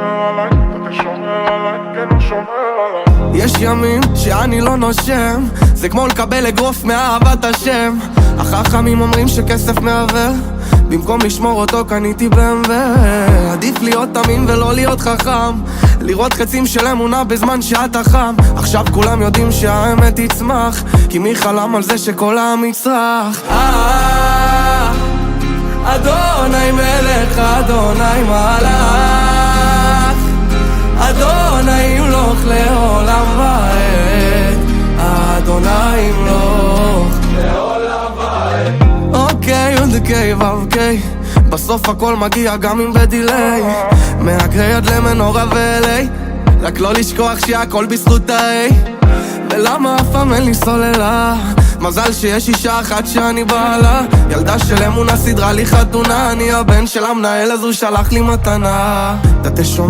שומר עליי, אתה שומר עליי, כן הוא שומר עליי. יש ימים שאני לא נושם, זה כמו לקבל אגרוף מאהבת השם. החכמים אומרים שכסף מעוור, במקום לשמור אותו קניתי BMW. עדיף להיות תמים ולא להיות חכם, לראות חצים של אמונה בזמן שאתה חם. עכשיו כולם יודעים שהאמת תצמח, כי מי חלם על זה שכל העם יצרח? אדוני מלך, אדוני מלך, אדוני ימלוך לעולם ועד, אדוני ימלוך לעולם ועד. אוקיי, אוקיי ואוקיי, בסוף הכל מגיע גם אם בדיליי, מהגרי עד למנורה ואלי, רק לא לשכוח שהכל בזכות האי. ולמה אף פעם אין לי סוללה? מזל שיש אישה אחת שאני בעלה, ילדה של אמונה סידרה לי חתונה, אני הבן של המנהל אז הוא שלח לי מתנה. אתה תשומע